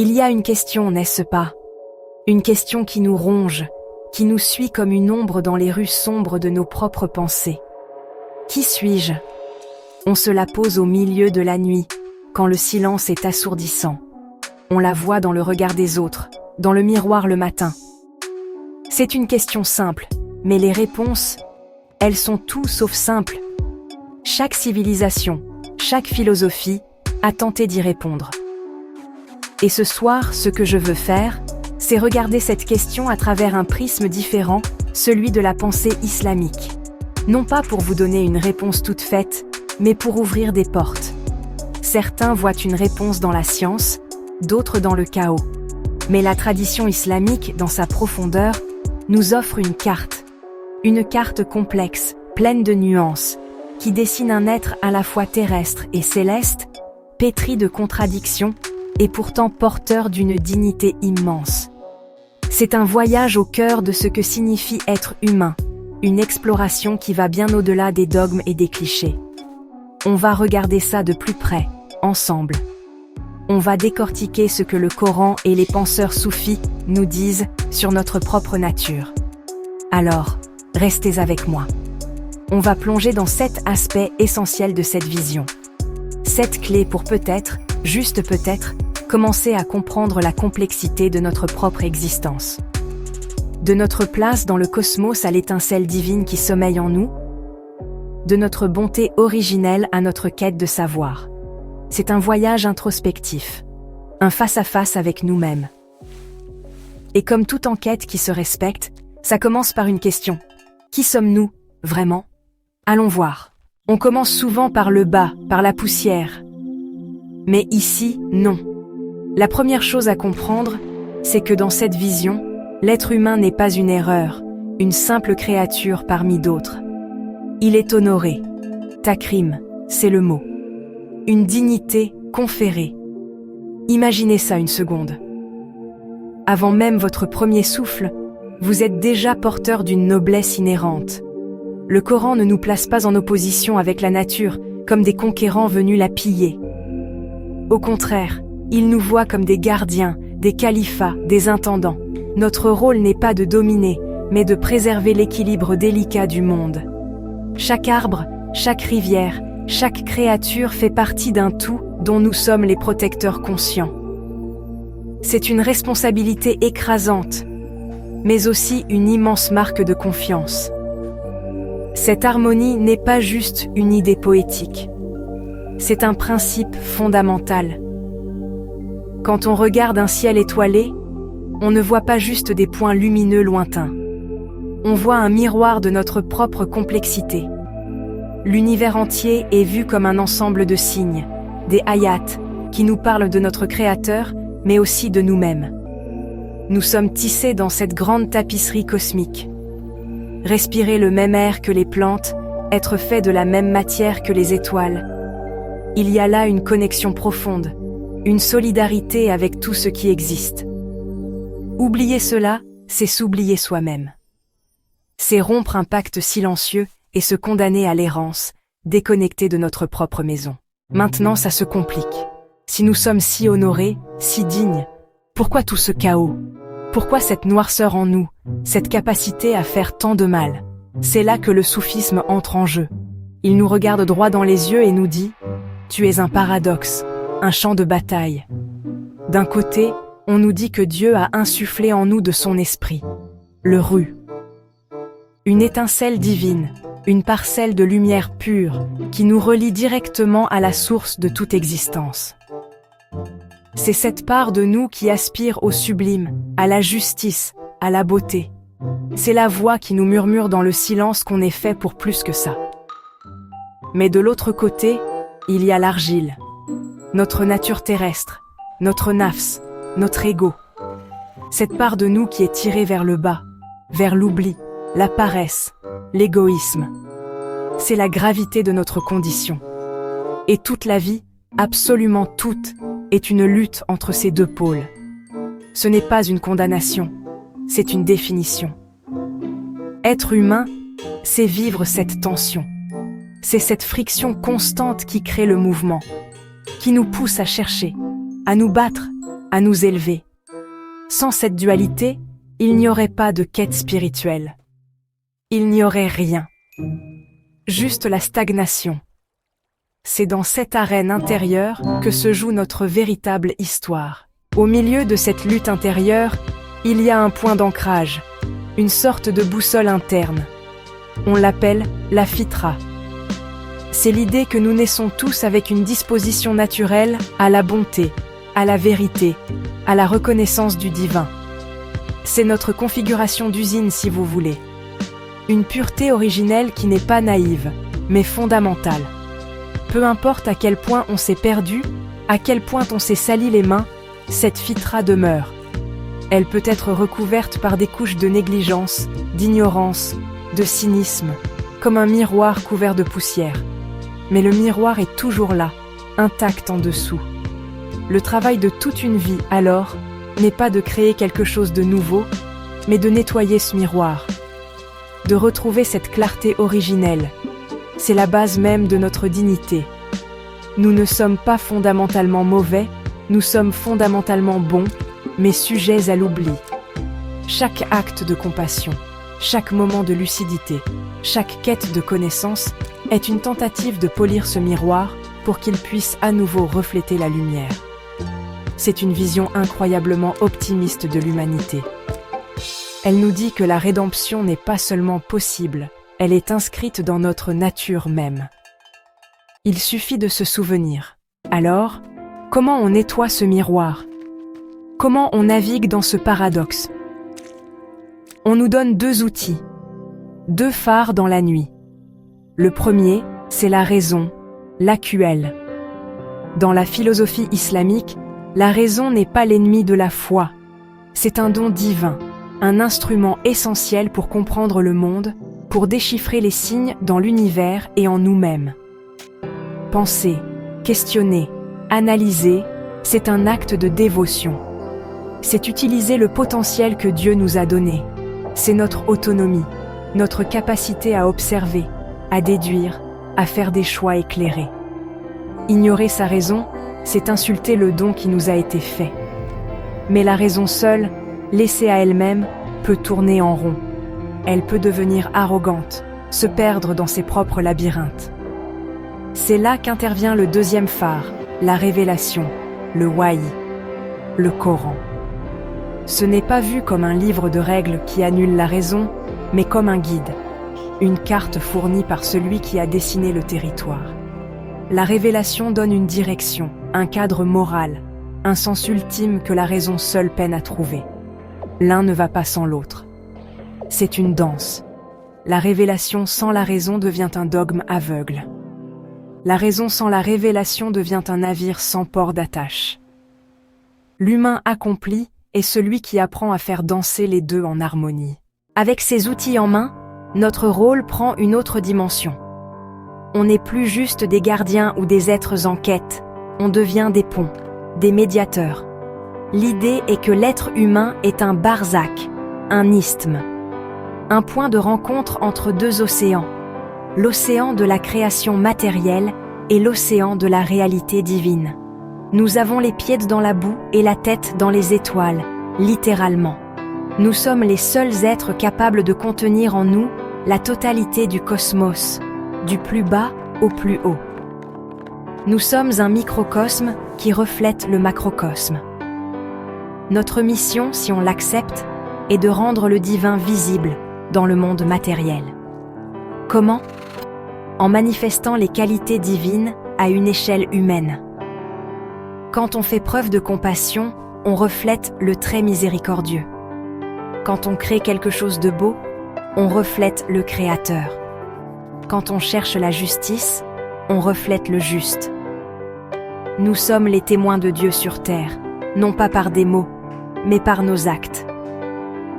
Il y a une question, n'est-ce pas? Une question qui nous ronge, qui nous suit comme une ombre dans les rues sombres de nos propres pensées. Qui suis-je? On se la pose au milieu de la nuit, quand le silence est assourdissant. On la voit dans le regard des autres, dans le miroir le matin. C'est une question simple, mais les réponses, elles sont tout sauf simples. Chaque civilisation, chaque philosophie a tenté d'y répondre. Et ce soir, ce que je veux faire, c'est regarder cette question à travers un prisme différent, celui de la pensée islamique. Non pas pour vous donner une réponse toute faite, mais pour ouvrir des portes. Certains voient une réponse dans la science, d'autres dans le chaos. Mais la tradition islamique, dans sa profondeur, nous offre une carte complexe, pleine de nuances, qui dessine un être à la fois terrestre et céleste, pétri de contradictions, et pourtant porteur d'une dignité immense. C'est un voyage au cœur de ce que signifie être humain, une exploration qui va bien au-delà des dogmes et des clichés. On va regarder ça de plus près, ensemble. On va décortiquer ce que le Coran et les penseurs soufis nous disent sur notre propre nature. Alors, restez avec moi. On va plonger dans 7 aspects essentiels de cette vision. 7 clés pour peut-être, juste peut-être, commencer à comprendre la complexité de notre propre existence. De notre place dans le cosmos à l'étincelle divine qui sommeille en nous, de notre bonté originelle à notre quête de savoir. C'est un voyage introspectif, un face-à-face avec nous-mêmes. Et comme toute enquête qui se respecte, ça commence par une question. Qui sommes-nous, vraiment? Allons voir. On commence souvent par le bas, par la poussière. Mais ici, non. La première chose à comprendre, c'est que dans cette vision, l'être humain n'est pas une erreur, une simple créature parmi d'autres. Il est honoré. Takrim, c'est le mot. Une dignité conférée. Imaginez ça une seconde. Avant même votre premier souffle, vous êtes déjà porteur d'une noblesse inhérente. Le Coran ne nous place pas en opposition avec la nature, comme des conquérants venus la piller. Au contraire, il nous voit comme des gardiens, des califats, des intendants. Notre rôle n'est pas de dominer, mais de préserver l'équilibre délicat du monde. Chaque arbre, chaque rivière, chaque créature fait partie d'un tout dont nous sommes les protecteurs conscients. C'est une responsabilité écrasante, mais aussi une immense marque de confiance. Cette harmonie n'est pas juste une idée poétique. C'est un principe fondamental. Quand on regarde un ciel étoilé, on ne voit pas juste des points lumineux lointains. On voit un miroir de notre propre complexité. L'univers entier est vu comme un ensemble de signes, des ayats, qui nous parlent de notre Créateur, mais aussi de nous-mêmes. Nous sommes tissés dans cette grande tapisserie cosmique. Respirer le même air que les plantes, être fait de la même matière que les étoiles. Il y a là une connexion profonde, une solidarité avec tout ce qui existe. Oublier cela, c'est s'oublier soi-même. C'est rompre un pacte silencieux et se condamner à l'errance, déconnecté de notre propre maison. Maintenant, ça se complique. Si nous sommes si honorés, si dignes, pourquoi tout ce chaos? Pourquoi cette noirceur en nous, cette capacité à faire tant de mal? C'est là que le soufisme entre en jeu. Il nous regarde droit dans les yeux et nous dit « Tu es un paradoxe, un champ de bataille. » D'un côté, on nous dit que Dieu a insufflé en nous de son esprit, le Ru. Une étincelle divine, une parcelle de lumière pure qui nous relie directement à la source de toute existence. C'est cette part de nous qui aspire au sublime, à la justice, à la beauté. C'est la voix qui nous murmure dans le silence qu'on est fait pour plus que ça. Mais de l'autre côté, il y a l'argile, notre nature terrestre, notre nafs, notre ego. Cette part de nous qui est tirée vers le bas, vers l'oubli, la paresse, l'égoïsme. C'est la gravité de notre condition. Et toute la vie, absolument toute, est une lutte entre ces deux pôles. Ce n'est pas une condamnation, c'est une définition. Être humain, c'est vivre cette tension. C'est cette friction constante qui crée le mouvement, qui nous pousse à chercher, à nous battre, à nous élever. Sans cette dualité, il n'y aurait pas de quête spirituelle. Il n'y aurait rien. Juste la stagnation. C'est dans cette arène intérieure que se joue notre véritable histoire. Au milieu de cette lutte intérieure, il y a un point d'ancrage, une sorte de boussole interne. On l'appelle la fitra. C'est l'idée que nous naissons tous avec une disposition naturelle à la bonté, à la vérité, à la reconnaissance du divin. C'est notre configuration d'usine, si vous voulez. Une pureté originelle qui n'est pas naïve, mais fondamentale. Peu importe à quel point on s'est perdu, à quel point on s'est sali les mains, cette fitra demeure. Elle peut être recouverte par des couches de négligence, d'ignorance, de cynisme, comme un miroir couvert de poussière. Mais le miroir est toujours là, intact en dessous. Le travail de toute une vie, alors, n'est pas de créer quelque chose de nouveau, mais de nettoyer ce miroir, de retrouver cette clarté originelle. C'est la base même de notre dignité. Nous ne sommes pas fondamentalement mauvais, nous sommes fondamentalement bons, mais sujets à l'oubli. Chaque acte de compassion, chaque moment de lucidité, chaque quête de connaissance est une tentative de polir ce miroir pour qu'il puisse à nouveau refléter la lumière. C'est une vision incroyablement optimiste de l'humanité. Elle nous dit que la rédemption n'est pas seulement possible, elle est inscrite dans notre nature même. Il suffit de se souvenir. Alors, comment on nettoie ce miroir? Comment on navigue dans ce paradoxe? On nous donne deux outils, deux phares dans la nuit. Le premier, c'est la raison, l'AQL. Dans la philosophie islamique, la raison n'est pas l'ennemi de la foi. C'est un don divin, un instrument essentiel pour comprendre le monde, pour déchiffrer les signes dans l'univers et en nous-mêmes. Penser, questionner, analyser, c'est un acte de dévotion. C'est utiliser le potentiel que Dieu nous a donné. C'est notre autonomie, notre capacité à observer, à déduire, à faire des choix éclairés. Ignorer sa raison, c'est insulter le don qui nous a été fait. Mais la raison seule, laissée à elle-même, peut tourner en rond. Elle peut devenir arrogante, se perdre dans ses propres labyrinthes. C'est là qu'intervient le deuxième phare, la révélation, le wahi, le Coran. Ce n'est pas vu comme un livre de règles qui annule la raison, mais comme un guide, une carte fournie par celui qui a dessiné le territoire. La révélation donne une direction, un cadre moral, un sens ultime que la raison seule peine à trouver. L'un ne va pas sans l'autre. C'est une danse. La révélation sans la raison devient un dogme aveugle. La raison sans la révélation devient un navire sans port d'attache. L'humain accompli est celui qui apprend à faire danser les deux en harmonie. Avec ces outils en main, notre rôle prend une autre dimension. On n'est plus juste des gardiens ou des êtres en quête, on devient des ponts, des médiateurs. L'idée est que l'être humain est un barzakh, un isthme, un point de rencontre entre deux océans, l'océan de la création matérielle et l'océan de la réalité divine. Nous avons les pieds dans la boue et la tête dans les étoiles, littéralement. Nous sommes les seuls êtres capables de contenir en nous la totalité du cosmos, du plus bas au plus haut. Nous sommes un microcosme qui reflète le macrocosme. Notre mission, si on l'accepte, est de rendre le divin visible dans le monde matériel. Comment? En manifestant les qualités divines à une échelle humaine. Quand on fait preuve de compassion, on reflète le trait miséricordieux. Quand on crée quelque chose de beau, on reflète le Créateur. Quand on cherche la justice, on reflète le juste. Nous sommes les témoins de Dieu sur terre, non pas par des mots, mais par nos actes.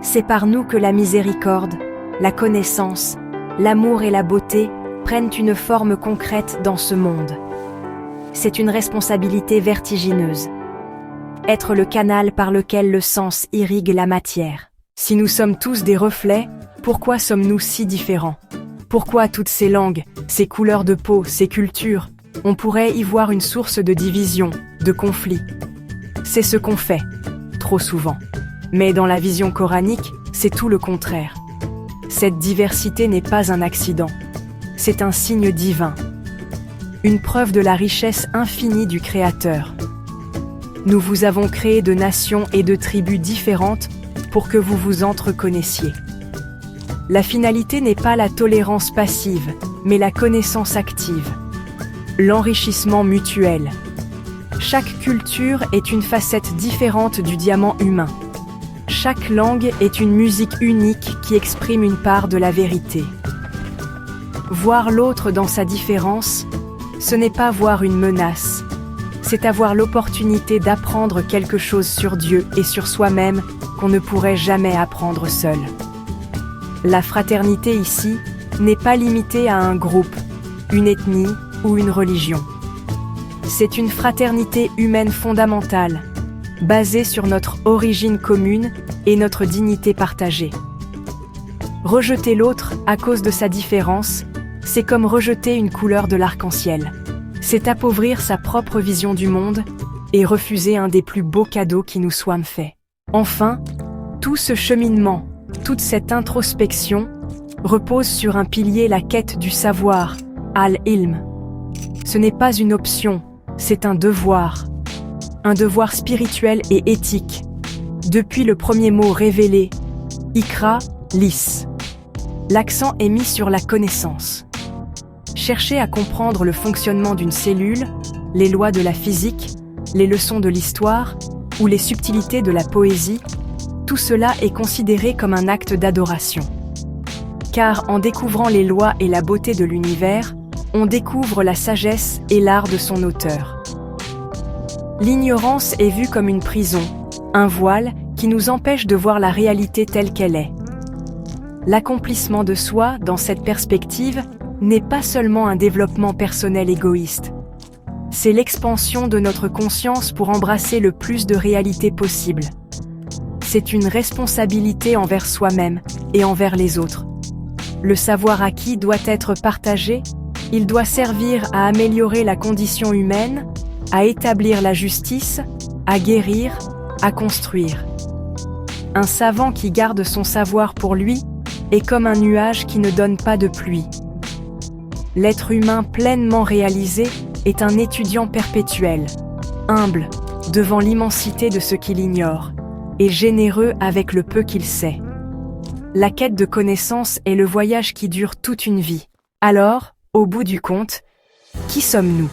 C'est par nous que la miséricorde, la connaissance, l'amour et la beauté prennent une forme concrète dans ce monde. C'est une responsabilité vertigineuse. Être le canal par lequel le sens irrigue la matière. Si nous sommes tous des reflets, pourquoi sommes-nous si différents? Pourquoi toutes ces langues, ces couleurs de peau, ces cultures? On pourrait y voir une source de division, de conflit. C'est ce qu'on fait, trop souvent. Mais dans la vision coranique, c'est tout le contraire. Cette diversité n'est pas un accident, c'est un signe divin. Une preuve de la richesse infinie du Créateur. Nous vous avons créé de nations et de tribus différentes pour que vous vous entreconnaissiez. La finalité n'est pas la tolérance passive, mais la connaissance active. L'enrichissement mutuel. Chaque culture est une facette différente du diamant humain. Chaque langue est une musique unique qui exprime une part de la vérité. Voir l'autre dans sa différence, ce n'est pas voir une menace, c'est avoir l'opportunité d'apprendre quelque chose sur Dieu et sur soi-même qu'on ne pourrait jamais apprendre seul. La fraternité ici n'est pas limitée à un groupe, une ethnie ou une religion. C'est une fraternité humaine fondamentale, basée sur notre origine commune et notre dignité partagée. Rejeter l'autre à cause de sa différence, c'est comme rejeter une couleur de l'arc-en-ciel. C'est appauvrir sa propre vision du monde et refuser un des plus beaux cadeaux qui nous soit fait. Enfin, tout ce cheminement, toute cette introspection, repose sur un pilier, la quête du savoir, al-ilm. Ce n'est pas une option, c'est un devoir spirituel et éthique. Depuis le premier mot révélé, Ikra, lis. L'accent est mis sur la connaissance. Chercher à comprendre le fonctionnement d'une cellule, les lois de la physique, les leçons de l'histoire ou les subtilités de la poésie, tout cela est considéré comme un acte d'adoration. Car en découvrant les lois et la beauté de l'univers, on découvre la sagesse et l'art de son auteur. L'ignorance est vue comme une prison, un voile qui nous empêche de voir la réalité telle qu'elle est. L'accomplissement de soi, dans cette perspective, n'est pas seulement un développement personnel égoïste. C'est l'expansion de notre conscience pour embrasser le plus de réalités possible. C'est une responsabilité envers soi-même et envers les autres. Le savoir acquis doit être partagé, il doit servir à améliorer la condition humaine, à établir la justice, à guérir, à construire. Un savant qui garde son savoir pour lui est comme un nuage qui ne donne pas de pluie. L'être humain pleinement réalisé est un étudiant perpétuel, humble devant l'immensité de ce qu'il ignore, et généreux avec le peu qu'il sait. La quête de connaissance est le voyage qui dure toute une vie. Alors, au bout du compte, qui sommes-nous ?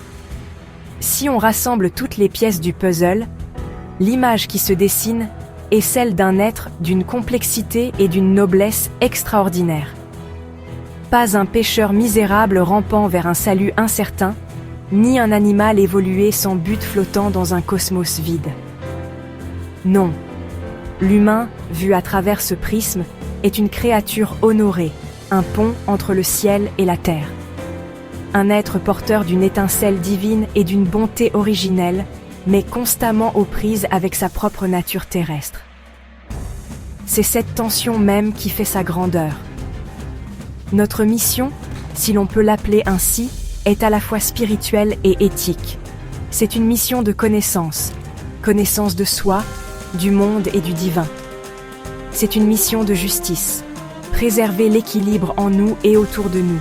Si on rassemble toutes les pièces du puzzle, l'image qui se dessine est celle d'un être d'une complexité et d'une noblesse extraordinaires. Pas un pécheur misérable rampant vers un salut incertain, ni un animal évolué sans but flottant dans un cosmos vide. Non, l'humain, vu à travers ce prisme, est une créature honorée, un pont entre le ciel et la terre. Un être porteur d'une étincelle divine et d'une bonté originelle, mais constamment aux prises avec sa propre nature terrestre. C'est cette tension même qui fait sa grandeur. Notre mission, si l'on peut l'appeler ainsi, est à la fois spirituelle et éthique. C'est une mission de connaissance de soi, du monde et du divin. C'est une mission de justice, préserver l'équilibre en nous et autour de nous,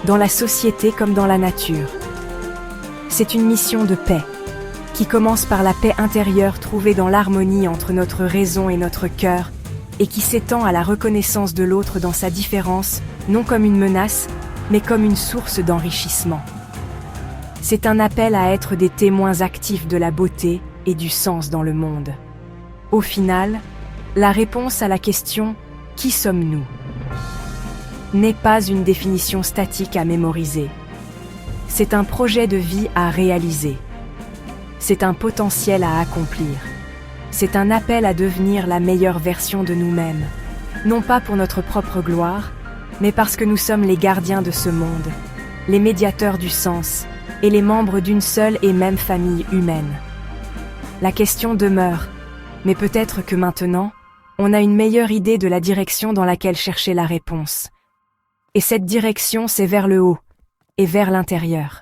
dans la société comme dans la nature. C'est une mission de paix, qui commence par la paix intérieure trouvée dans l'harmonie entre notre raison et notre cœur, et qui s'étend à la reconnaissance de l'autre dans sa différence, non comme une menace, mais comme une source d'enrichissement. C'est un appel à être des témoins actifs de la beauté et du sens dans le monde. Au final, la réponse à la question « Qui sommes-nous » n'est pas une définition statique à mémoriser. C'est un projet de vie à réaliser. C'est un potentiel à accomplir. C'est un appel à devenir la meilleure version de nous-mêmes, non pas pour notre propre gloire, mais parce que nous sommes les gardiens de ce monde, les médiateurs du sens et les membres d'une seule et même famille humaine. La question demeure, mais peut-être que maintenant, on a une meilleure idée de la direction dans laquelle chercher la réponse. Et cette direction, c'est vers le haut et vers l'intérieur.